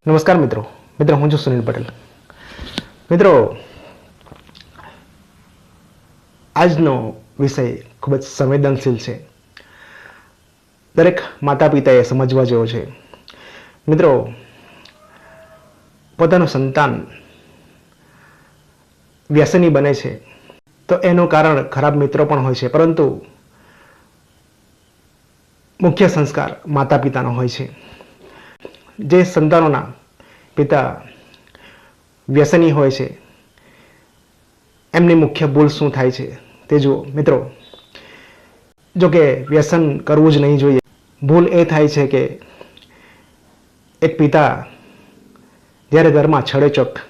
નમસ્કાર મિત્રો હું છું સુનિલ પટેલ। મિત્રો, આજનો વિષય ખૂબ જ સંવેદનશીલ છે। દરેક માતા પિતાએ સમજવા જેવો છે। મિત્રો, પોતાનું સંતાન વ્યસની બને છે તો એનું કારણ ખરાબ મિત્રો પણ હોય છે, પરંતુ મુખ્ય સંસ્કાર માતા પિતાનો હોય છે। જે સંતાનોના પિતા વ્યસની હોય છે એમની મુખ્ય ભૂલ શું થાય છે તે જુઓ। મિત્રો, જો કે વ્યસન કરવું જ નહીં જોઈએ। ભૂલ એ થાય છે કે એક પિતા જ્યારે ઘરમાં છડેચોક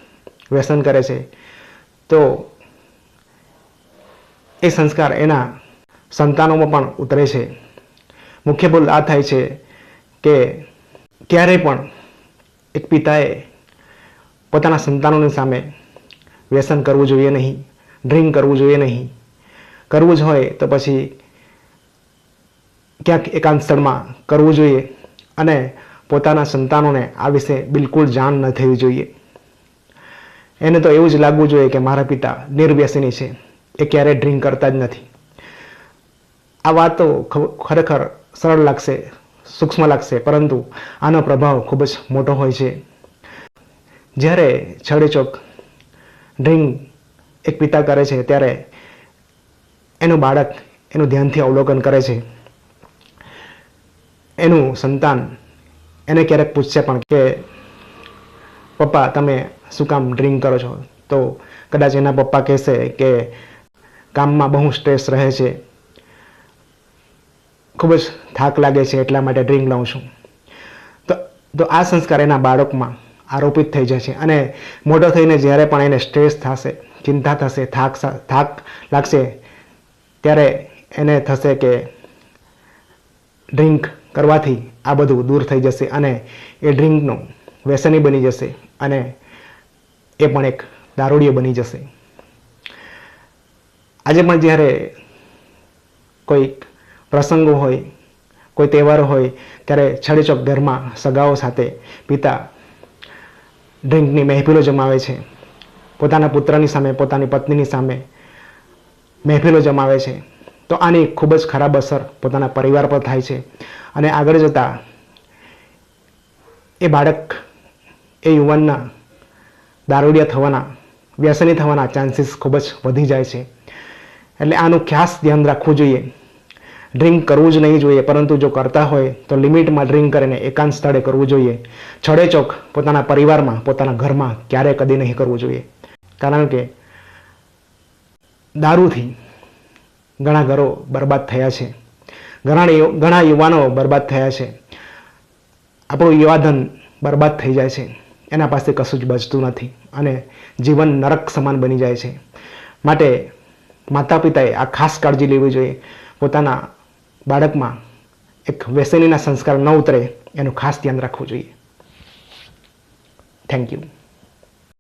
વ્યસન કરે છે તો એ સંસ્કાર એના સંતાનોમાં પણ ઉતરે છે। મુખ્ય ભૂલ આ થાય છે કે ક્યારેય પણ એક પિતાએ પોતાના સંતાનોની સામે વ્યસન કરવું જોઈએ નહીં, ડ્રિંક કરવું જોઈએ નહીં। કરવું જ હોય તો પછી ક્યાંક એકાંત સ્થળમાં કરવું જોઈએ અને પોતાના સંતાનોને આ વિશે બિલકુલ જાણ ન થવી જોઈએ। એને તો એવું જ લાગવું જોઈએ કે મારા પિતા નિર્વ્યસની છે, એ ક્યારેય ડ્રિંક કરતા જ નથી। આ વાતો ખરેખર સરળ લાગશે, સૂક્ષ્મ લાગશે, પરંતુ આનો પ્રભાવ ખૂબ જ મોટો હોય છે। જ્યારે છડેચોક ડ્રિંક એક પિતા કરે છે ત્યારે એનું બાળક એનું ધ્યાનથી અવલોકન કરે છે। એનું સંતાન એને ક્યારેક પૂછશે પણ કે પપ્પા તમે શું કામ ડ્રિંક કરો છો? તો કદાચ એના પપ્પા કહેશે કે કામમાં બહુ સ્ટ્રેસ રહે છે, ખૂબ જ થાક લાગે છે, એટલા માટે ડ્રિંક લઉં છું। તો આ સંસ્કાર એના બાળકમાં આરોપિત થઈ જાય છે અને મોટો થઈને જ્યારે પણ એને સ્ટ્રેસ થશે, ચિંતા થશે, થાક લાગશે, ત્યારે એને થશે કે ડ્રિંક કરવાથી આ બધું દૂર થઈ જશે અને એ ડ્રિંકનો વ્યસની બની જશે અને એ પણ એક દારૂડિયો બની જશે। આજે પણ જ્યારે કોઈ પ્રસંગો હોય, કોઈ તહેવારો હોય, ત્યારે છડેચોક ઘરમાં સગાઓ સાથે પિતા ડ્રિંકની મહેફિલો જમાવે છે। પોતાના પુત્રની સામે, પોતાની પત્નીની સામે મહેફિલો જમાવે છે। તો આની ખૂબ જ ખરાબ અસર પોતાના પરિવાર પર થાય છે અને આગળ જતાં એ બાળક, એ યુવાનના દારૂડિયા થવાના, વ્યસની થવાના ચાન્સીસ ખૂબ જ વધી જાય છે। એટલે આનું ખાસ ધ્યાન રાખવું જોઈએ। ડ્રિંક કરવું જ નહીં જોઈએ, પરંતુ જો કરતા હોય તો લિમિટમાં ડ્રિંક કરીને એકાંત સ્થળે કરવું જોઈએ। છડેચોક પોતાના પરિવારમાં, પોતાના ઘરમાં ક્યારેય કદી નહીં કરવું જોઈએ, કારણ કે દારૂથી ઘણા ઘરો બરબાદ થયા છે, ઘણા યુવાનો બરબાદ થયા છે। આપણું યુવાધન બરબાદ થઈ જાય છે, એના પાસે કશું જ બચતું નથી અને જીવન નરક સમાન બની જાય છે। માટે માતા પિતાએ આ ખાસ કાળજી લેવી જોઈએ। પોતાના બાળકમાં એક વ્યસનીના સંસ્કાર ન ઉતરે એનું ખાસ ધ્યાન રાખવું જોઈએ। Thank you.